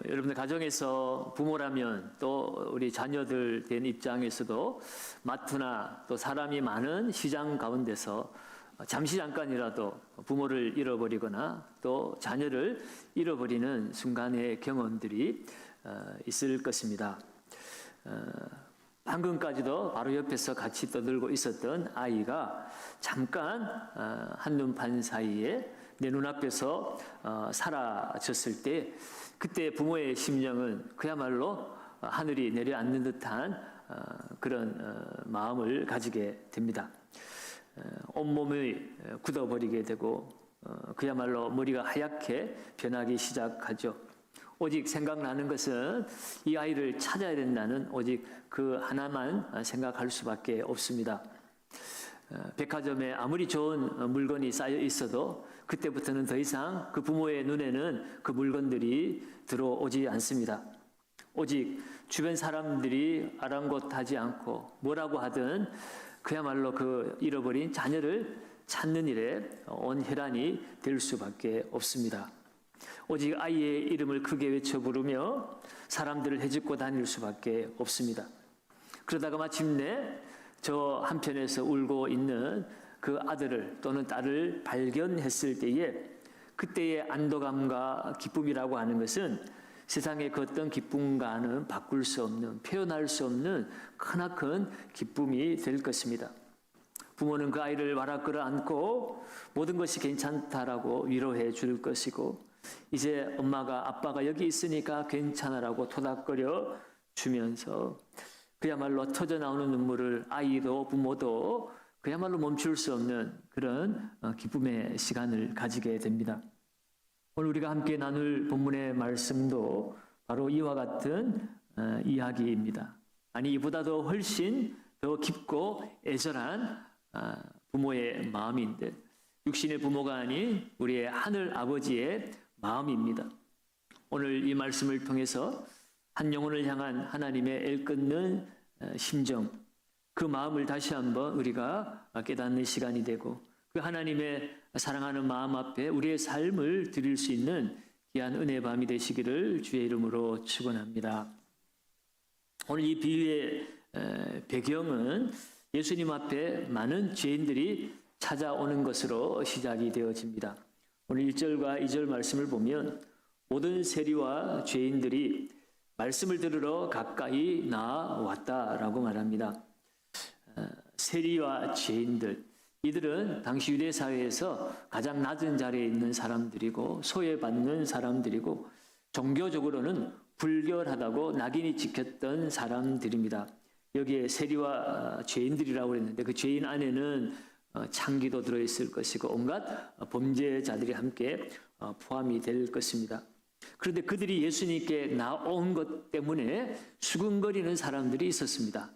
여러분들 가정에서 부모라면 또 우리 자녀들 된 입장에서도 마트나 또 사람이 많은 시장 가운데서 잠시 잠깐이라도 부모를 잃어버리거나 또 자녀를 잃어버리는 순간의 경험들이 있을 것입니다. 방금까지도 바로 옆에서 같이 떠들고 있었던 아이가 잠깐 한눈판 사이에 내 눈앞에서 사라졌을 때 그때 부모의 심정은 그야말로 하늘이 내려앉는 듯한 그런 마음을 가지게 됩니다. 온몸이 굳어버리게 되고 그야말로 머리가 하얗게 변하기 시작하죠. 오직 생각나는 것은 이 아이를 찾아야 된다는 오직 그 하나만 생각할 수밖에 없습니다. 백화점에 아무리 좋은 물건이 쌓여 있어도 그때부터는 더 이상 그 부모의 눈에는 그 물건들이 들어오지 않습니다. 오직 주변 사람들이 아랑곳하지 않고 뭐라고 하든 그야말로 그 잃어버린 자녀를 찾는 일에 온 혈안이 될 수밖에 없습니다. 오직 아이의 이름을 크게 외쳐 부르며 사람들을 헤집고 다닐 수밖에 없습니다. 그러다가 마침내 저 한편에서 울고 있는 그 아들을 또는 딸을 발견했을 때에 그때의 안도감과 기쁨이라고 하는 것은 세상의 그 어떤 기쁨과는 바꿀 수 없는, 표현할 수 없는 크나큰 기쁨이 될 것입니다. 부모는 그 아이를 와락 끌어안고 모든 것이 괜찮다라고 위로해 줄 것이고 이제 엄마가 아빠가 여기 있으니까 괜찮아라고 토닥거려 주면서 그야말로 터져나오는 눈물을 아이도 부모도 그야말로 멈출 수 없는 그런 기쁨의 시간을 가지게 됩니다. 오늘 우리가 함께 나눌 본문의 말씀도 바로 이와 같은 이야기입니다. 아니 이보다도 훨씬 더 깊고 애절한 부모의 마음인데 육신의 부모가 아닌 우리의 하늘 아버지의 마음입니다. 오늘 이 말씀을 통해서 한 영혼을 향한 하나님의 애끓는 심정, 그 마음을 다시 한번 우리가 깨닫는 시간이 되고 그 하나님의 사랑하는 마음 앞에 우리의 삶을 드릴 수 있는 귀한 은혜의 밤이 되시기를 주의 이름으로 축원합니다. 오늘 이 비유의 배경은 예수님 앞에 많은 죄인들이 찾아오는 것으로 시작이 되어집니다. 오늘 1절과 2절 말씀을 보면 모든 세리와 죄인들이 말씀을 들으러 가까이 나왔다라고 말합니다. 세리와 죄인들, 이들은 당시 유대 사회에서 가장 낮은 자리에 있는 사람들이고 소외받는 사람들이고 종교적으로는 불결하다고 낙인이 찍혔던 사람들입니다. 여기에 세리와 죄인들이라고 했는데 그 죄인 안에는 창기도 들어있을 것이고 온갖 범죄자들이 함께 포함이 될 것입니다. 그런데 그들이 예수님께 나온 것 때문에 수군거리는 사람들이 있었습니다.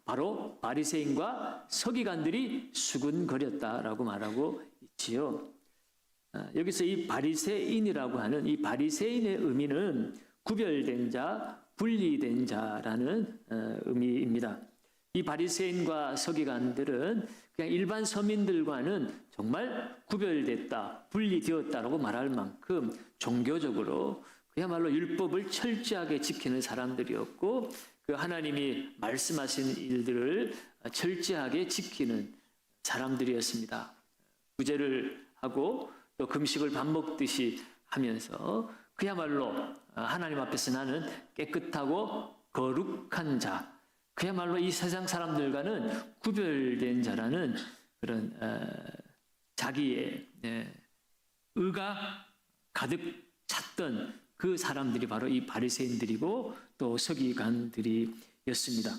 바로 바리새인과 서기관들이 수군거렸다라고 말하고 있지요. 여기서 이 바리새인이라고 하는 이 바리새인의 의미는 구별된 자, 분리된 자라는 의미입니다. 이 바리새인과 서기관들은 그냥 일반 서민들과는 정말 구별됐다, 분리되었다라고 말할 만큼 종교적으로 그야말로 율법을 철저하게 지키는 사람들이었고 그 하나님이 말씀하신 일들을 철저하게 지키는 사람들이었습니다. 구제를 하고 또 금식을 밥 먹듯이 하면서 그야말로 하나님 앞에서 나는 깨끗하고 거룩한 자, 그야말로 이 세상 사람들과는 구별된 자라는 그런 자기의 의가 가득 찼던 그 사람들이 바로 이 바리새인들이고 또 서기관들이었습니다.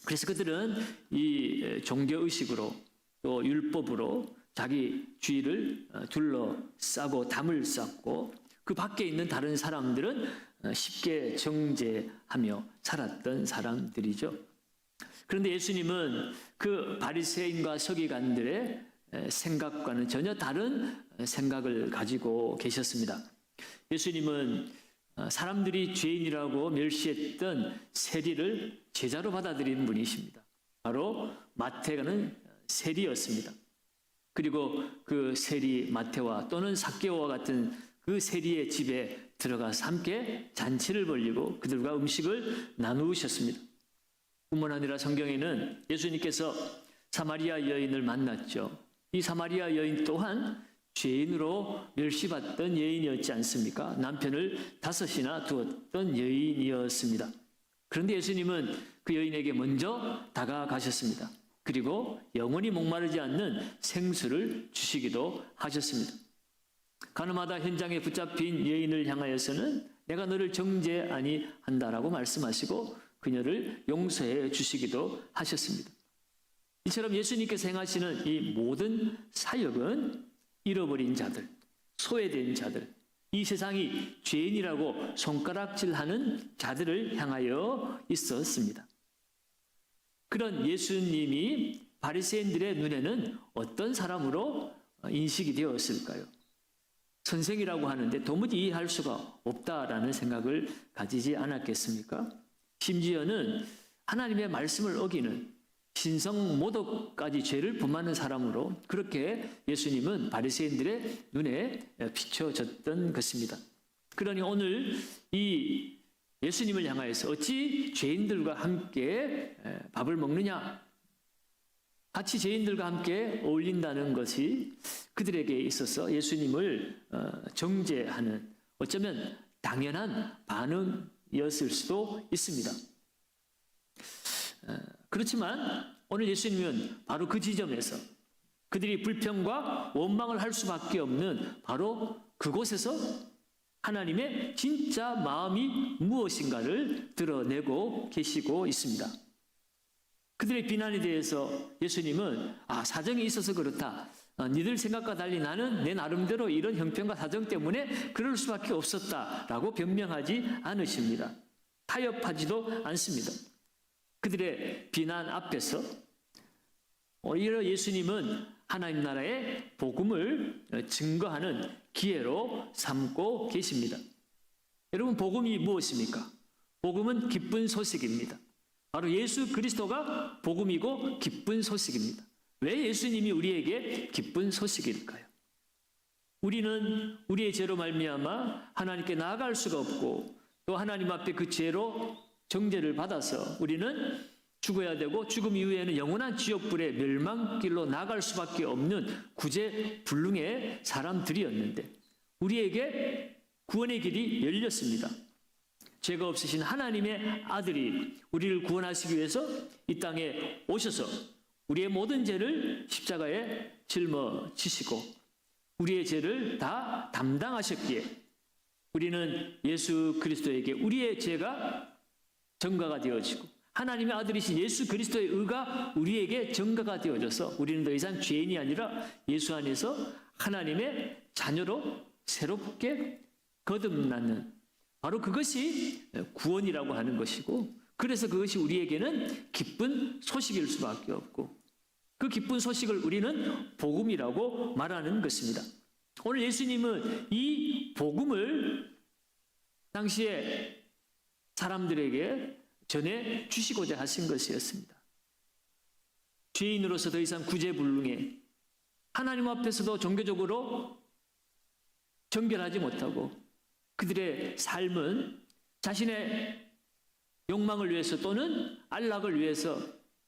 그래서 그들은 이 종교의식으로 또 율법으로 자기 주위를 둘러싸고 담을 쌓고 그 밖에 있는 다른 사람들은 쉽게 정죄하며 살았던 사람들이죠. 그런데 예수님은 그 바리새인과 서기관들의 생각과는 전혀 다른 생각을 가지고 계셨습니다. 예수님은 사람들이 죄인이라고 멸시했던 세리를 제자로 받아들인 분이십니다. 바로 마태가는 세리였습니다. 그리고 그 세리 마태와 또는 삭개오와 같은 그 세리의 집에 들어가서 함께 잔치를 벌이고 그들과 음식을 나누셨습니다. 뿐만 아니라 성경에는 예수님께서 사마리아 여인을 만났죠. 이 사마리아 여인 또한 죄인으로 멸시받던 여인이었지 않습니까? 남편을 5이나 두었던 여인이었습니다. 그런데 예수님은 그 여인에게 먼저 다가가셨습니다. 그리고 영원히 목마르지 않는 생수를 주시기도 하셨습니다. 가늠하다 현장에 붙잡힌 여인을 향하여서는 내가 너를 정죄 아니한다라고 말씀하시고 그녀를 용서해 주시기도 하셨습니다. 이처럼 예수님께서 행하시는 이 모든 사역은 잃어버린 자들, 소외된 자들, 이 세상이 죄인이라고 손가락질하는 자들을 향하여 있었습니다. 그런 예수님이 바리새인들의 눈에는 어떤 사람으로 인식이 되었을까요? 선생이라고 하는데 도무지 이해할 수가 없다라는 생각을 가지지 않았겠습니까? 심지어는 하나님의 말씀을 어기는 신성 모독까지 죄를 범하는 사람으로 그렇게 예수님은 바리새인들의 눈에 비춰졌던 것입니다. 그러니 오늘 이 예수님을 향하여서 어찌 죄인들과 함께 밥을 먹느냐? 같이 죄인들과 함께 어울린다는 것이 그들에게 있어서 예수님을 정죄하는 어쩌면 당연한 반응이었을 수도 있습니다. 그렇지만 오늘 예수님은 바로 그 지점에서 그들이 불평과 원망을 할 수밖에 없는 바로 그곳에서 하나님의 진짜 마음이 무엇인가를 드러내고 계시고 있습니다. 그들의 비난에 대해서 예수님은 사정이 있어서 그렇다. 니들 생각과 달리 나는 내 나름대로 이런 형편과 사정 때문에 그럴 수밖에 없었다라고 변명하지 않으십니다. 타협하지도 않습니다. 그들의 비난 앞에서 오히려 예수님은 하나님 나라의 복음을 증거하는 기회로 삼고 계십니다. 여러분, 복음이 무엇입니까? 복음은 기쁜 소식입니다. 바로 예수 그리스도가 복음이고 기쁜 소식입니다. 왜 예수님이 우리에게 기쁜 소식일까요? 우리는 우리의 죄로 말미암아 하나님께 나아갈 수가 없고 또 하나님 앞에 그 죄로 정죄를 받아서 우리는 죽어야 되고 죽음 이후에는 영원한 지옥불의 멸망길로 나갈 수밖에 없는 구제불능의 사람들이었는데 우리에게 구원의 길이 열렸습니다. 죄가 없으신 하나님의 아들이 우리를 구원하시기 위해서 이 땅에 오셔서 우리의 모든 죄를 십자가에 짊어지시고 우리의 죄를 다 담당하셨기에 우리는 예수 그리스도에게 우리의 죄가 전가가 되어지고 하나님의 아들이신 예수 그리스도의 의가 우리에게 전가가 되어져서 우리는 더 이상 죄인이 아니라 예수 안에서 하나님의 자녀로 새롭게 거듭나는 바로 그것이 구원이라고 하는 것이고 그래서 그것이 우리에게는 기쁜 소식일 수밖에 없고 그 기쁜 소식을 우리는 복음이라고 말하는 것입니다. 오늘 예수님은 이 복음을 당시에 사람들에게 전해 주시고자 하신 것이었습니다. 죄인으로서 더 이상 구제불능해 하나님 앞에서도 종교적으로 정결하지 못하고 그들의 삶은 자신의 욕망을 위해서 또는 안락을 위해서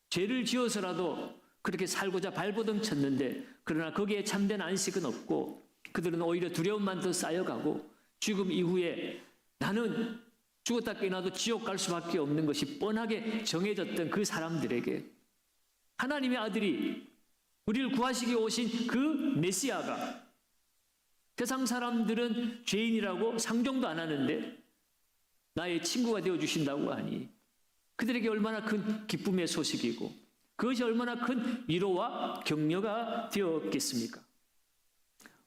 죄를 지어서라도 그렇게 살고자 발버둥 쳤는데 그러나 거기에 참된 안식은 없고 그들은 오히려 두려움만 더 쌓여가고 죽음 이후에 나는 죽었다 깨어나도 지옥 갈 수밖에 없는 것이 뻔하게 정해졌던 그 사람들에게 하나님의 아들이 우리를 구하시기 오신 그 메시아가 세상 사람들은 죄인이라고 상종도 안 하는데 나의 친구가 되어주신다고 하니 그들에게 얼마나 큰 기쁨의 소식이고 그것이 얼마나 큰 위로와 격려가 되었겠습니까?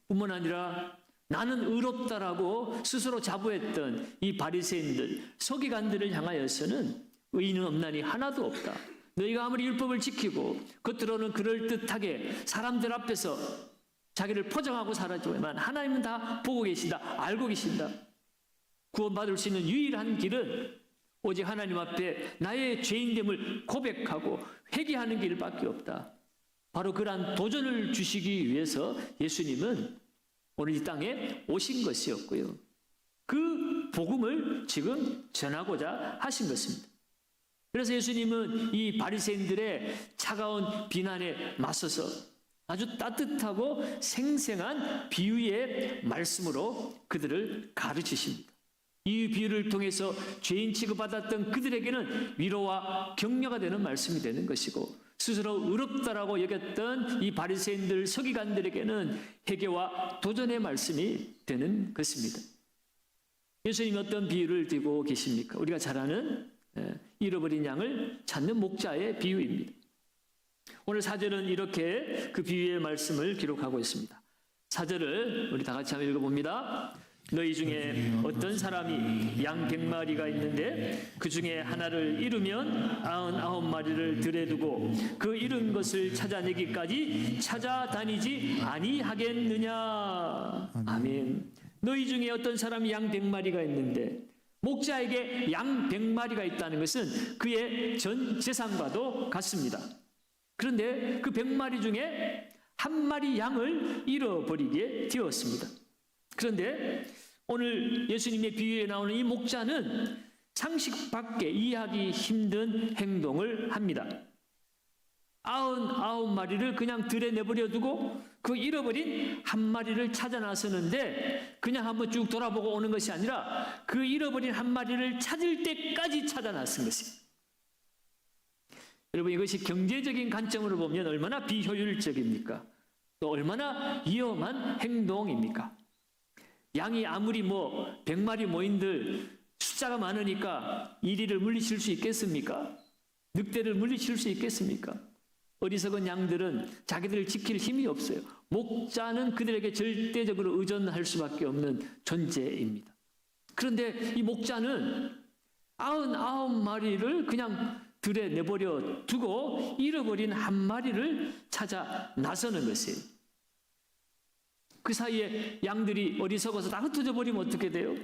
뿐만 아니라 나는 의롭다라고 스스로 자부했던 이 바리새인들, 서기관들을 향하여서는 의인은 없나니 하나도 없다. 너희가 아무리 율법을 지키고 겉으로는 그럴듯하게 사람들 앞에서 자기를 포장하고 살았지만 하나님은 다 보고 계신다, 알고 계신다. 구원받을 수 있는 유일한 길은 오직 하나님 앞에 나의 죄인됨을 고백하고 회개하는 길밖에 없다. 바로 그러한 도전을 주시기 위해서 예수님은 오늘 이 땅에 오신 것이었고요. 그 복음을 지금 전하고자 하신 것입니다. 그래서 예수님은 이 바리새인들의 차가운 비난에 맞서서 아주 따뜻하고 생생한 비유의 말씀으로 그들을 가르치십니다. 이 비유를 통해서 죄인 취급받았던 그들에게는 위로와 격려가 되는 말씀이 되는 것이고, 스스로 의롭다라고 여겼던 이 바리새인들 서기관들에게는 회개와 도전의 말씀이 되는 것입니다. 예수님이 어떤 비유를 들고 계십니까? 우리가 잘 아는 잃어버린 양을 찾는 목자의 비유입니다. 오늘 4절은 이렇게 그 비유의 말씀을 기록하고 있습니다. 4절을 우리 다 같이 한번 읽어봅니다. 너희 중에 어떤 사람이 양 100마리가 있는데 그 중에 하나를 잃으면 99마리를 들에 두고 그 잃은 것을 찾아내기까지 찾아다니지 아니하겠느냐. 아멘. 너희 중에 어떤 사람이 양 100마리가 있는데, 목자에게 양 100마리가 있다는 것은 그의 전 재산과도 같습니다. 그런데 그 100마리 중에 한 마리 양을 잃어버리게 되었습니다. 그런데 오늘 예수님의 비유에 나오는 이 목자는 상식 밖에 이해하기 힘든 행동을 합니다. 99마리를 그냥 들에 내버려 두고 그 잃어버린 한 마리를 찾아 나서는데, 그냥 한번 쭉 돌아보고 오는 것이 아니라 그 잃어버린 한 마리를 찾을 때까지 찾아 나선 것입니다. 여러분, 이것이 경제적인 관점으로 보면 얼마나 비효율적입니까? 또 얼마나 위험한 행동입니까? 양이 아무리 100마리 모인들 숫자가 많으니까 이리를 물리칠 수 있겠습니까? 늑대를 물리칠 수 있겠습니까? 어리석은 양들은 자기들을 지킬 힘이 없어요. 목자는 그들에게 절대적으로 의존할 수밖에 없는 존재입니다. 그런데 이 목자는 99마리를 그냥 들에 내버려 두고 잃어버린 한 마리를 찾아 나서는 것이에요. 그 사이에 양들이 어리석어서 다 흩어져 버리면 어떻게 돼요?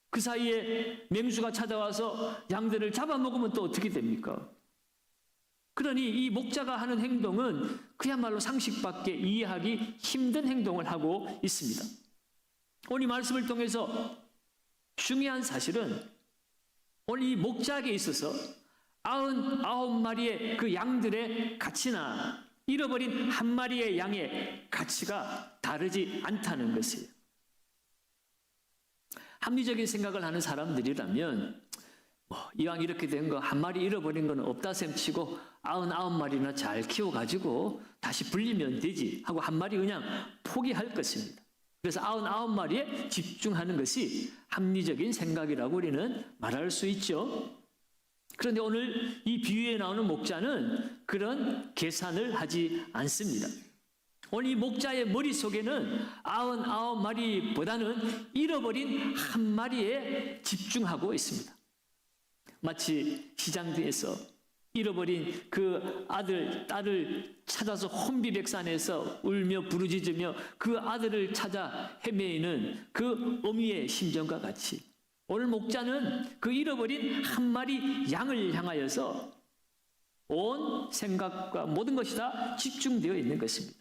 그 사이에 맹수가 찾아와서 양들을 잡아먹으면 또 어떻게 됩니까? 그러니 이 목자가 하는 행동은 그야말로 상식 밖에 이해하기 힘든 행동을 하고 있습니다. 오늘 이 말씀을 통해서 중요한 사실은 오늘 이 목자에게 있어서 99마리의 그 양들의 가치나 잃어버린 한 마리의 양의 가치가 다르지 않다는 것이에요. 합리적인 생각을 하는 사람들이라면 이왕 이렇게 된 거 한 마리 잃어버린 건 없다 셈 치고 99마리나 잘 키워가지고 다시 불리면 되지 하고 한 마리 그냥 포기할 것입니다. 그래서 99마리에 집중하는 것이 합리적인 생각이라고 우리는 말할 수 있죠. 그런데 오늘 이 비유에 나오는 목자는 그런 계산을 하지 않습니다. 오늘 이 목자의 머릿속에는 99마리보다는 잃어버린 한 마리에 집중하고 있습니다. 마치 시장 뒤에서 잃어버린 그 아들, 딸을 찾아서 혼비백산해서 울며 부르짖으며 그 아들을 찾아 헤매이는 그 어미의 심정과 같이 오늘 목자는 그 잃어버린 한 마리 양을 향하여서 온 생각과 모든 것이 다 집중되어 있는 것입니다.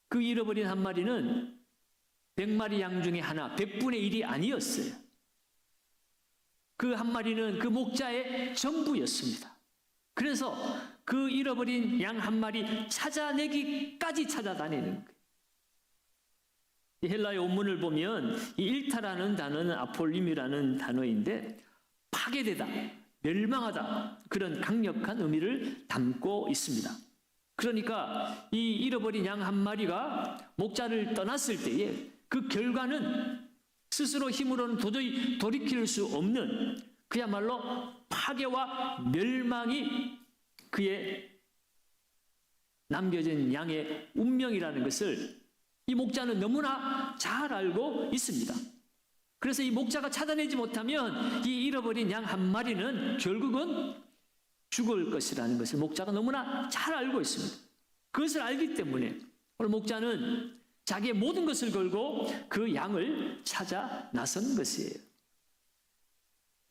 그 잃어버린 한 마리는 100마리 양 중에 하나, 100분의 1이 아니었어요. 그 한 마리는 그 목자의 전부였습니다. 그래서 그 잃어버린 양 한 마리 찾아내기까지 찾아다니는 거예요. 헬라의 원문을 보면 이 일타라는 단어는 아폴림이라는 단어인데 파괴되다, 멸망하다 그런 강력한 의미를 담고 있습니다. 그러니까 이 잃어버린 양 한 마리가 목자를 떠났을 때에 그 결과는 스스로 힘으로는 도저히 돌이킬 수 없는 그야말로 파괴와 멸망이 그의 남겨진 양의 운명이라는 것을 이 목자는 너무나 잘 알고 있습니다. 그래서 이 목자가 찾아내지 못하면 이 잃어버린 양 한 마리는 결국은 죽을 것이라는 것을 목자가 너무나 잘 알고 있습니다. 그것을 알기 때문에 오늘 목자는 자기의 모든 것을 걸고 그 양을 찾아 나선 것이에요.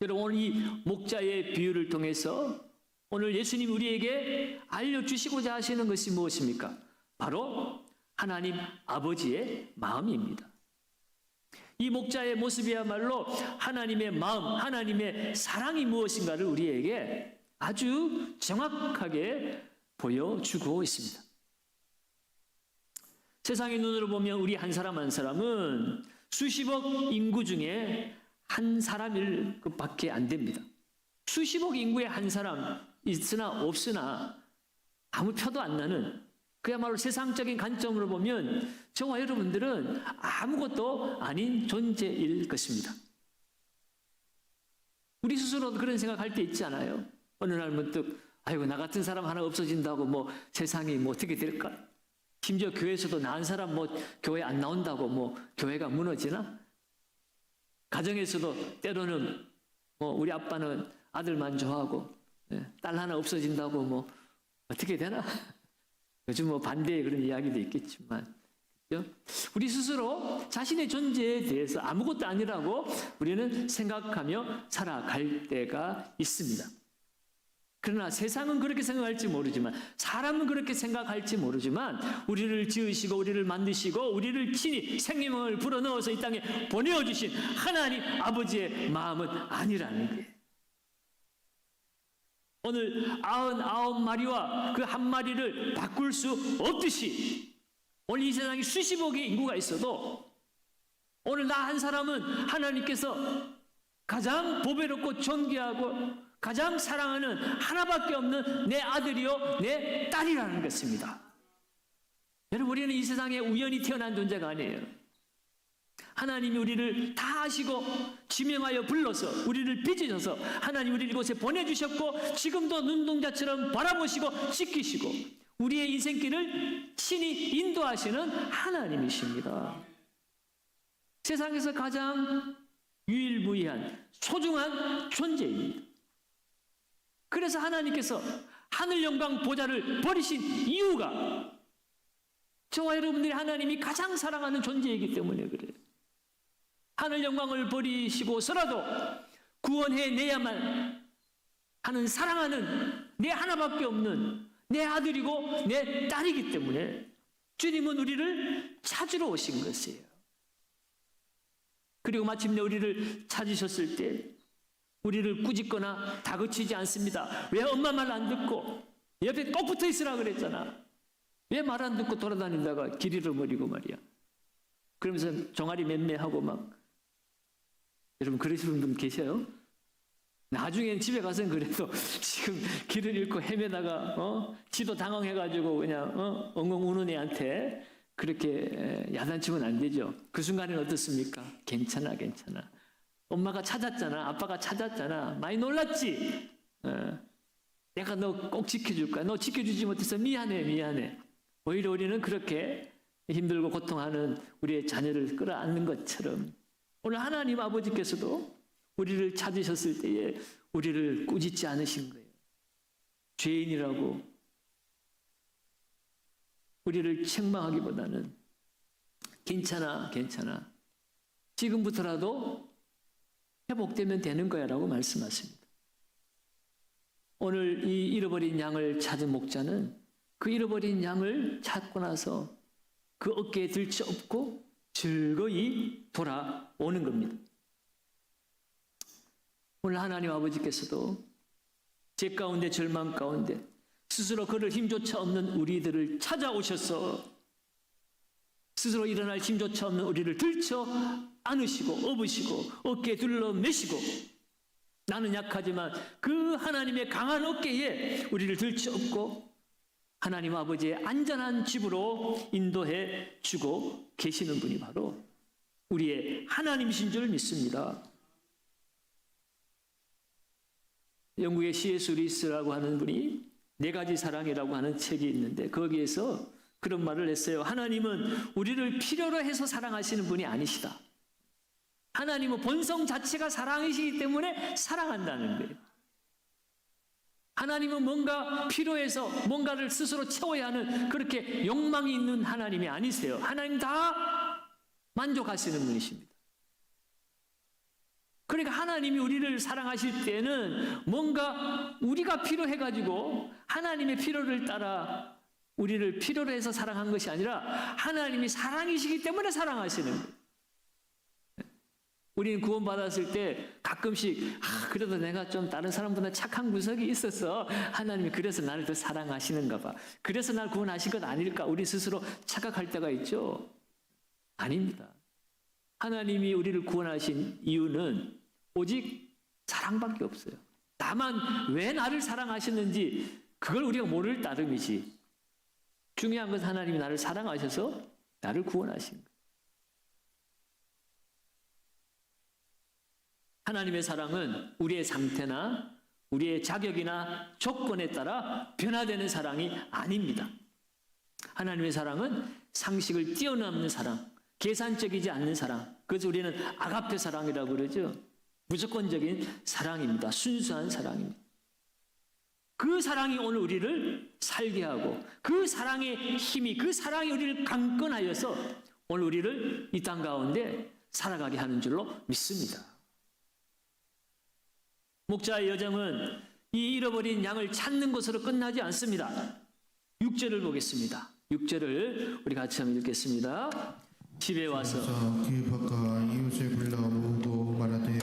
여러분, 오늘 이 목자의 비유를 통해서 오늘 예수님 우리에게 알려주시고자 하시는 것이 무엇입니까? 바로 하나님 아버지의 마음입니다. 이 목자의 모습이야말로 하나님의 마음, 하나님의 사랑이 무엇인가를 우리에게 아주 정확하게 보여주고 있습니다. 세상의 눈으로 보면 우리 한 사람 한 사람은 수십억 인구 중에 한 사람일 것밖에 안 됩니다. 수십억 인구의 한 사람 있으나 없으나 아무 표도 안 나는, 그야말로 세상적인 관점으로 보면 저와 여러분들은 아무것도 아닌 존재일 것입니다. 우리 스스로도 그런 생각할 때 있지 않아요? 어느 날 문득 아이고 나 같은 사람 하나 없어진다고 뭐 세상이 뭐 어떻게 될까? 심지어 교회에서도 나은 사람 뭐 교회 안 나온다고 뭐 교회가 무너지나? 가정에서도 때로는 뭐 우리 아빠는 아들만 좋아하고 딸 하나 없어진다고 뭐 어떻게 되나? 요즘 뭐 반대의 그런 이야기도 있겠지만, 그렇죠? 우리 스스로 자신의 존재에 대해서 아무것도 아니라고 우리는 생각하며 살아갈 때가 있습니다. 그러나 세상은 그렇게 생각할지 모르지만, 사람은 그렇게 생각할지 모르지만, 우리를 지으시고 우리를 만드시고 우리를 친히 생명을 불어넣어서 이 땅에 보내어주신 하나님 아버지의 마음은 아니라는 거예요. 오늘 99마리와 그 한 마리를 바꿀 수 없듯이 오늘 이 세상에 수십억의 인구가 있어도 오늘 나 한 사람은 하나님께서 가장 보배롭고 존귀하고 가장 사랑하는 하나밖에 없는 내 아들이요 내 딸이라는 것입니다. 여러분, 우리는 이 세상에 우연히 태어난 존재가 아니에요. 하나님이 우리를 다 아시고 지명하여 불러서 우리를 빚으셔서 하나님 우리를 이곳에 보내주셨고 지금도 눈동자처럼 바라보시고 지키시고 우리의 인생길을 친히 인도하시는 하나님이십니다. 세상에서 가장 유일무이한 소중한 존재입니다. 그래서 하나님께서 하늘 영광 보좌를 버리신 이유가 저와 여러분들이 하나님이 가장 사랑하는 존재이기 때문에 그래요. 하늘 영광을 버리시고서라도 구원해내야만 하는 사랑하는 내 하나밖에 없는 내 아들이고 내 딸이기 때문에 주님은 우리를 찾으러 오신 것이에요. 그리고 마침내 우리를 찾으셨을 때 우리를 꾸짖거나 다그치지 않습니다. 왜 엄마 말 안 듣고 옆에 꼭 붙어 있으라 그랬잖아. 왜 말 안 듣고 돌아다니다가 길 잃어버리고 말이야. 그러면서 종아리 맴매하고 막, 여러분 그러시는 분 계셔요? 나중엔 집에 가서는 그래도 지금 길을 잃고 헤매다가 지도 당황해가지고 그냥 엉엉 우는 애한테 그렇게 야단치면 안 되죠. 그 순간에는 어떻습니까? 괜찮아. 엄마가 찾았잖아. 아빠가 찾았잖아. 많이 놀랐지? 내가 너 꼭 지켜줄 거야. 너 지켜주지 못해서 미안해. 오히려 우리는 그렇게 힘들고 고통하는 우리의 자녀를 끌어안는 것처럼 오늘 하나님 아버지께서도 우리를 찾으셨을 때에 우리를 꾸짖지 않으신 거예요. 죄인이라고 우리를 책망하기보다는 괜찮아. 지금부터라도 회복되면 되는 거야 라고 말씀하십니다. 오늘 이 잃어버린 양을 찾은 목자는 그 잃어버린 양을 찾고 나서 그 어깨에 들쳐업고 즐거이 돌아오는 겁니다. 오늘 하나님 아버지께서도 죄 가운데 절망 가운데 스스로 걸을 힘조차 없는 우리들을 찾아오셔서 스스로 일어날 힘조차 없는 우리를 들쳐 안으시고 업으시고 어깨에 둘러매시고 나는 약하지만 그 하나님의 강한 어깨에 우리를 들쳐 업고 하나님 아버지의 안전한 집으로 인도해 주고 계시는 분이 바로 우리의 하나님이신 줄 믿습니다. 영국의 C.S. 루이스라고 하는 분이 4가지 사랑이라고 하는 책이 있는데 거기에서 그런 말을 했어요. 하나님은 우리를 필요로 해서 사랑하시는 분이 아니시다. 하나님은 본성 자체가 사랑이시기 때문에 사랑한다는 거예요. 하나님은 뭔가 필요해서 뭔가를 스스로 채워야 하는 그렇게 욕망이 있는 하나님이 아니세요. 하나님 다 만족하시는 분이십니다. 그러니까 하나님이 우리를 사랑하실 때는 뭔가 우리가 필요해가지고 하나님의 필요를 따라 우리를 필요로 해서 사랑한 것이 아니라 하나님이 사랑이시기 때문에 사랑하시는 거예요. 우리는 구원받았을 때 가끔씩 그래도 내가 좀 다른 사람보다 착한 구석이 있어서 하나님이 그래서 나를 더 사랑하시는가 봐. 그래서 날 구원하신 것 아닐까 우리 스스로 착각할 때가 있죠. 아닙니다. 하나님이 우리를 구원하신 이유는 오직 사랑밖에 없어요. 다만 왜 나를 사랑하셨는지 그걸 우리가 모를 따름이지. 중요한 건 하나님이 나를 사랑하셔서 나를 구원하신 거예요. 하나님의 사랑은 우리의 상태나 우리의 자격이나 조건에 따라 변화되는 사랑이 아닙니다. 하나님의 사랑은 상식을 뛰어넘는 사랑, 계산적이지 않는 사랑, 그래서 우리는 아가페 사랑이라고 그러죠. 무조건적인 사랑입니다. 순수한 사랑입니다. 그 사랑이 오늘 우리를 살게 하고 그 사랑의 힘이, 그 사랑이 우리를 강건하여서 오늘 우리를 이 땅 가운데 살아가게 하는 줄로 믿습니다. 목자의 여정은 이 잃어버린 양을 찾는 것으로 끝나지 않습니다. 6절을 보겠습니다. 6절을 우리 같이 한번 읽겠습니다. 집에 와서 그 밖과 이웃을 불러 모으고 말하되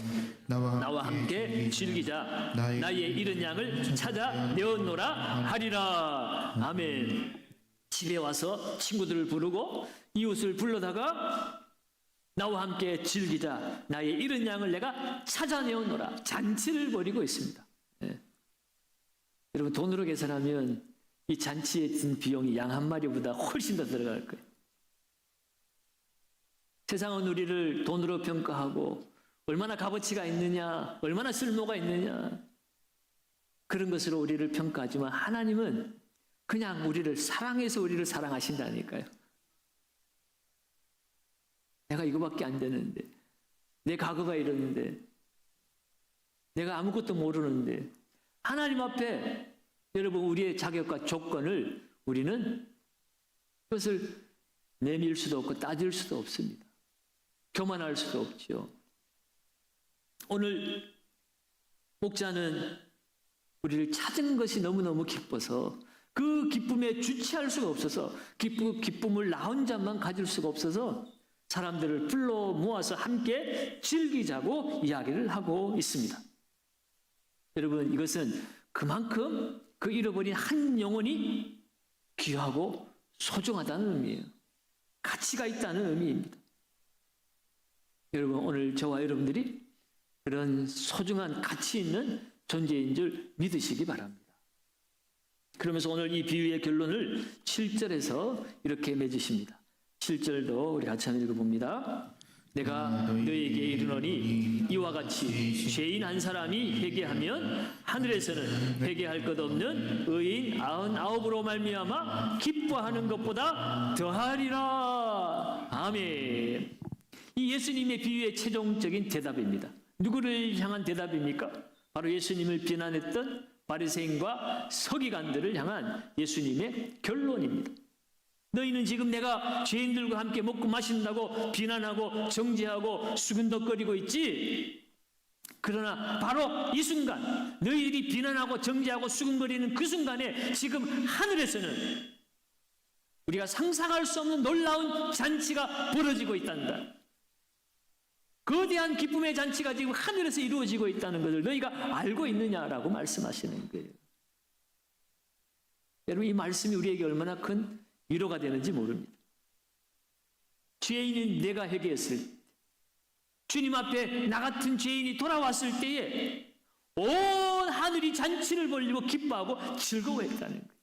나와 함께 즐기자. 나의 잃은 양을 찾아 내었노라 하리라. 아멘. 집에 와서 친구들을 부르고 이웃을 불러다가 나와 함께 즐기자. 나의 잃은 양을 내가 찾아내었노라. 잔치를 벌이고 있습니다. 네. 여러분 돈으로 계산하면 이 잔치에 든 비용이 양 한 마리보다 훨씬 더 들어갈 거예요. 세상은 우리를 돈으로 평가하고 얼마나 값어치가 있느냐, 얼마나 쓸모가 있느냐 그런 것으로 우리를 평가하지만 하나님은 그냥 우리를 사랑해서 우리를 사랑하신다니까요. 내가 이거밖에 안 되는데, 내 과거가 이러는데, 내가 아무것도 모르는데 하나님 앞에 여러분 우리의 자격과 조건을 우리는 그것을 내밀 수도 없고 따질 수도 없습니다. 교만할 수도 없죠. 오늘 목자는 우리를 찾은 것이 너무너무 기뻐서 그 기쁨에 주체할 수가 없어서 기쁨을 나 혼자만 가질 수가 없어서 사람들을 불러 모아서 함께 즐기자고 이야기를 하고 있습니다. 여러분 이것은 그만큼 그 잃어버린 한 영혼이 귀하고 소중하다는 의미예요. 가치가 있다는 의미입니다. 여러분 오늘 저와 여러분들이 그런 소중한 가치 있는 존재인 줄 믿으시기 바랍니다. 그러면서 오늘 이 비유의 결론을 7절에서 이렇게 맺으십니다. 7절도 우리 같이 한번 읽어봅니다. 내가 너희에게 이르노니 이와 같이 죄인 한 사람이 회개하면 하늘에서는 회개할 것 없는 의인 99으로 말미암아 기뻐하는 것보다 더하리라. 아멘. 이 예수님의 비유의 최종적인 대답입니다. 누구를 향한 대답입니까? 바로 예수님을 비난했던 바리새인과 서기관들을 향한 예수님의 결론입니다. 너희는 지금 내가 죄인들과 함께 먹고 마신다고 비난하고 정죄하고 수근덕거리고 있지? 그러나 바로 이 순간 너희들이 비난하고 정죄하고 수근거리는 그 순간에 지금 하늘에서는 우리가 상상할 수 없는 놀라운 잔치가 벌어지고 있단다. 거대한 기쁨의 잔치가 지금 하늘에서 이루어지고 있다는 것을 너희가 알고 있느냐라고 말씀하시는 거예요. 여러분 이 말씀이 우리에게 얼마나 큰 위로가 되는지 모릅니다. 죄인인 내가 회개했을 때, 주님 앞에 나 같은 죄인이 돌아왔을 때에 온 하늘이 잔치를 벌리고 기뻐하고 즐거워했다는 거예요.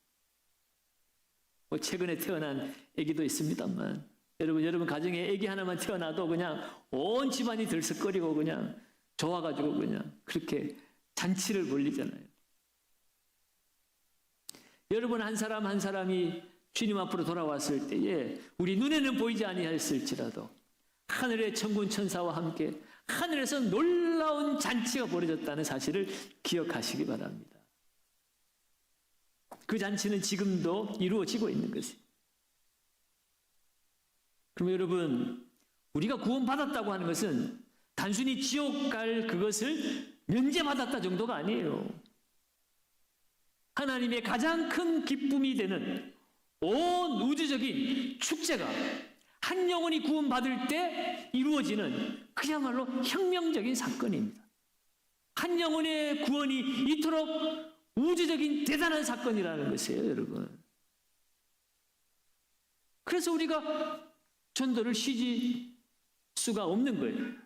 뭐 최근에 태어난 아기도 있습니다만 여러분 가정에 아기 하나만 태어나도 그냥 온 집안이 들썩거리고 그냥 좋아가지고 그냥 그렇게 잔치를 벌리잖아요. 여러분 한 사람 한 사람이 주님 앞으로 돌아왔을 때에 우리 눈에는 보이지 아니하였을지라도 하늘의 천군 천사와 함께 하늘에서 놀라운 잔치가 벌어졌다는 사실을 기억하시기 바랍니다. 그 잔치는 지금도 이루어지고 있는 것이에요. 그럼 여러분 우리가 구원받았다고 하는 것은 단순히 지옥 갈 그것을 면제받았다 정도가 아니에요. 하나님의 가장 큰 기쁨이 되는 온 우주적인 축제가 한 영혼이 구원받을 때 이루어지는 그야말로 혁명적인 사건입니다. 한 영혼의 구원이 이토록 우주적인 대단한 사건이라는 것이에요, 여러분. 그래서 우리가 전도를 쉬지 수가 없는 거예요.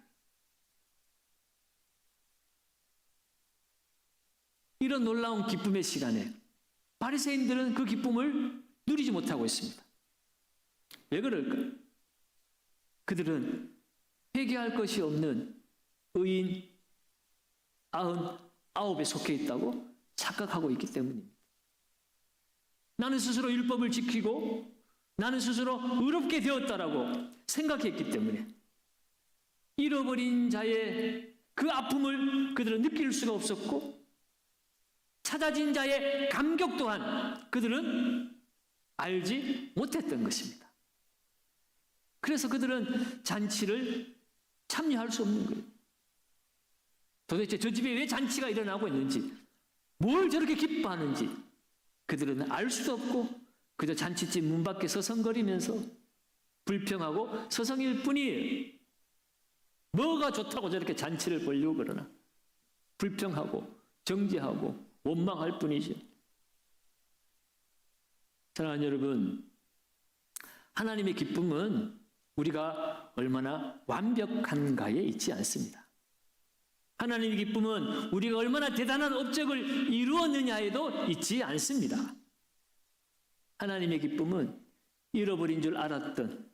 이런 놀라운 기쁨의 시간에 바리새인들은 그 기쁨을 누리지 못하고 있습니다. 왜 그럴까요? 그들은 회개할 것이 없는 의인 99에 속해 있다고 착각하고 있기 때문입니다. 나는 스스로 율법을 지키고 나는 스스로 의롭게 되었다라고 생각했기 때문에 잃어버린 자의 그 아픔을 그들은 느낄 수가 없었고 찾아진 자의 감격 또한 그들은 알지 못했던 것입니다. 그래서 그들은 잔치를 참여할 수 없는 거예요. 도대체 저 집에 왜 잔치가 일어나고 있는지, 뭘 저렇게 기뻐하는지 그들은 알 수도 없고 그저 잔치집 문 밖에 서성거리면서 불평하고 서성일 뿐이에요. 뭐가 좋다고 저렇게 잔치를 벌려고 그러나 불평하고 정죄하고 원망할 뿐이죠. 사랑하는 여러분, 하나님의 기쁨은 우리가 얼마나 완벽한가에 있지 않습니다. 하나님의 기쁨은 우리가 얼마나 대단한 업적을 이루었느냐에도 있지 않습니다. 하나님의 기쁨은 잃어버린 줄 알았던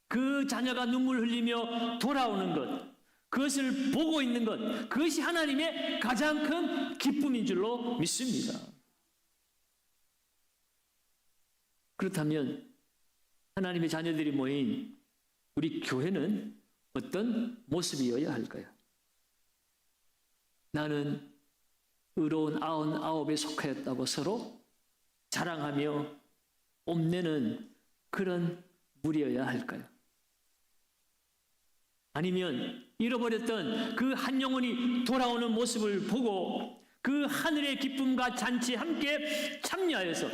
그 자녀가 눈물 흘리며 돌아오는 것, 그것을 보고 있는 것, 그것이 하나님의 가장 큰 기쁨인 줄로 믿습니다. 그렇다면 하나님의 자녀들이 모인 우리 교회는 어떤 모습이어야 할까요? 나는 의로운 99에 속하였다고 서로 자랑하며 뽐내는 그런 무리여야 할까요? 아니면 잃어버렸던 그 한 영혼이 돌아오는 모습을 보고 그 하늘의 기쁨과 잔치에 함께 참여하여서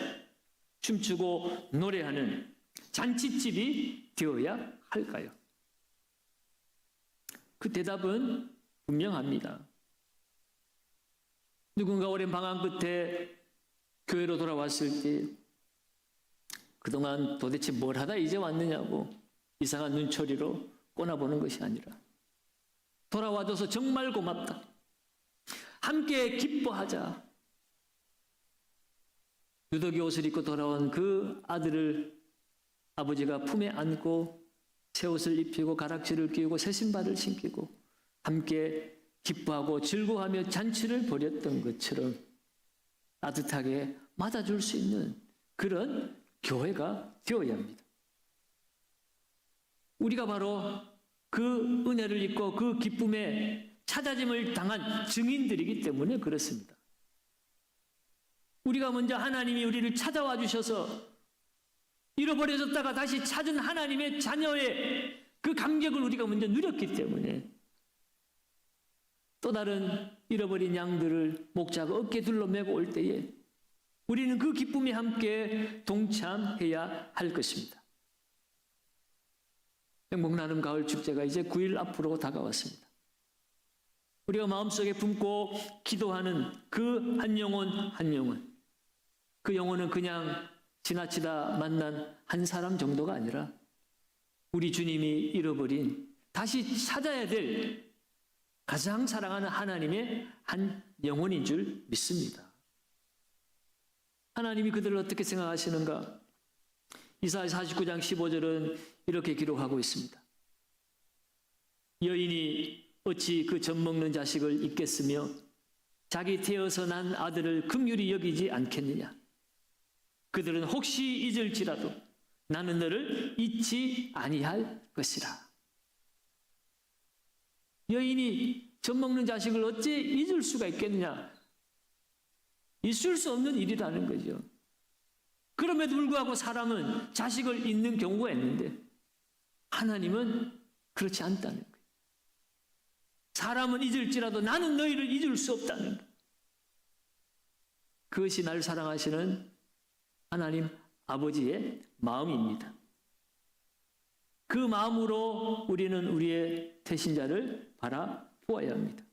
춤추고 노래하는 잔치집이 되어야 할까요? 그 대답은 분명합니다. 누군가 오랜 방황 끝에 교회로 돌아왔을 때 그동안 도대체 뭘 하다 이제 왔느냐고 이상한 눈초리로 꼬나보는 것이 아니라 돌아와줘서 정말 고맙다. 함께 기뻐하자. 누더기 옷을 입고 돌아온 그 아들을 아버지가 품에 안고 새 옷을 입히고 가락지를 끼우고 새 신발을 신기고 함께 기뻐하고 즐거워하며 잔치를 벌였던 것처럼 따뜻하게 맞아줄 수 있는 그런 교회가 되어야 합니다. 우리가 바로 그 은혜를 입고 그 기쁨에 찾아짐을 당한 증인들이기 때문에 그렇습니다. 우리가 먼저 하나님이 우리를 찾아와 주셔서 잃어버려졌다가 다시 찾은 하나님의 자녀의 그 감격을 우리가 먼저 누렸기 때문에 또 다른 잃어버린 양들을 목자가 어깨 둘러매고 올 때에 우리는 그 기쁨에 함께 동참해야 할 것입니다. 행복나눔 가을 축제가 이제 9일 앞으로 다가왔습니다. 우리가 마음속에 품고 기도하는 그 한 영혼 한 영혼, 그 영혼은 그냥 지나치다 만난 한 사람 정도가 아니라 우리 주님이 잃어버린 다시 찾아야 될 가장 사랑하는 하나님의 한 영혼인 줄 믿습니다. 하나님이 그들을 어떻게 생각하시는가? 이사야 49장 15절은 이렇게 기록하고 있습니다. 여인이 어찌 그 젖먹는 자식을 잊겠으며 자기 태어서 난 아들을 긍휼히 여기지 않겠느냐? 그들은 혹시 잊을지라도 나는 너를 잊지 아니할 것이라. 여인이 젖먹는 자식을 어찌 잊을 수가 있겠느냐? 있을 수 없는 일이라는 거죠. 그럼에도 불구하고 사람은 자식을 잊는 경우가 있는데 하나님은 그렇지 않다는 거예요. 사람은 잊을지라도 나는 너희를 잊을 수 없다는 거예요. 그것이 날 사랑하시는 하나님 아버지의 마음입니다. 그 마음으로 우리는 우리의 태신자를 바라보아야 합니다.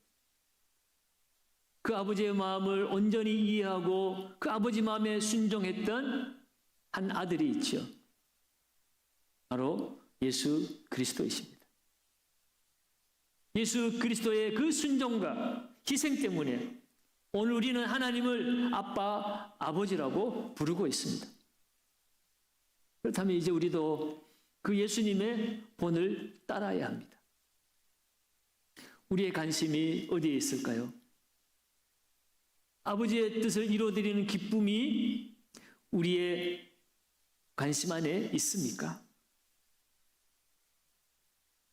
그 아버지의 마음을 온전히 이해하고 그 아버지 마음에 순종했던 한 아들이 있죠. 바로 예수 그리스도이십니다. 예수 그리스도의 그 순종과 희생 때문에 오늘 우리는 하나님을 아빠, 아버지라고 부르고 있습니다. 그렇다면 이제 우리도 그 예수님의 본을 따라야 합니다. 우리의 관심이 어디에 있을까요? 아버지의 뜻을 이루어드리는 기쁨이 우리의 관심 안에 있습니까?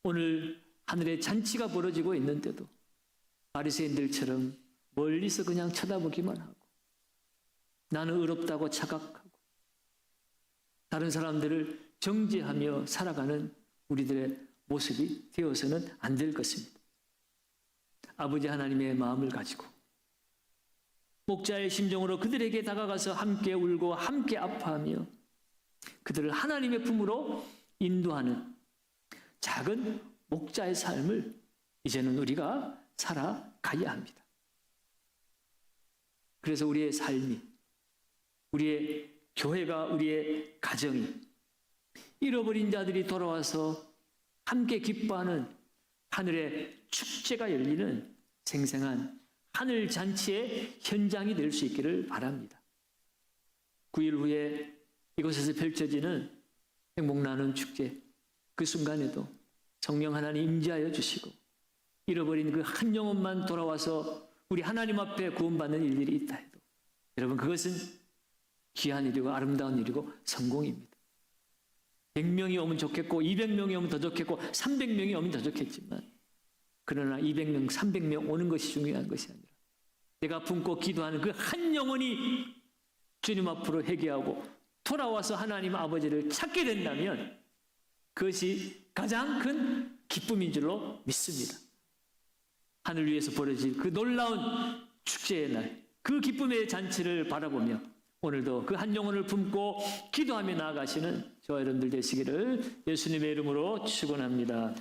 오늘 하늘에 잔치가 벌어지고 있는데도 바리새인들처럼 멀리서 그냥 쳐다보기만 하고 나는 의롭다고 착각하고 다른 사람들을 정죄하며 살아가는 우리들의 모습이 되어서는 안 될 것입니다. 아버지 하나님의 마음을 가지고 목자의 심정으로 그들에게 다가가서 함께 울고 함께 아파하며 그들을 하나님의 품으로 인도하는 작은 목자의 삶을 이제는 우리가 살아가야 합니다. 그래서 우리의 삶이, 우리의 교회가, 우리의 가정이 잃어버린 자들이 돌아와서 함께 기뻐하는 하늘의 축제가 열리는 생생한 하늘 잔치의 현장이 될 수 있기를 바랍니다. 9일 후에 이곳에서 펼쳐지는 행복나는 축제, 그 순간에도 성령 하나님 임재하여 주시고 잃어버린 그 한 영혼만 돌아와서 우리 하나님 앞에 구원받는 일들이 있다 해도 여러분 그것은 귀한 일이고 아름다운 일이고 성공입니다. 100명이 오면 좋겠고 200명이 오면 더 좋겠고 300명이 오면 더 좋겠지만 그러나 200명, 300명 오는 것이 중요한 것이 아니라 내가 품고 기도하는 그 한 영혼이 주님 앞으로 회개하고 돌아와서 하나님 아버지를 찾게 된다면 그것이 가장 큰 기쁨인 줄로 믿습니다. 하늘 위에서 벌어질 그 놀라운 축제의 날, 그 기쁨의 잔치를 바라보며 오늘도 그 한 영혼을 품고 기도하며 나아가시는 저와 여러분들 되시기를 예수님의 이름으로 축원합니다.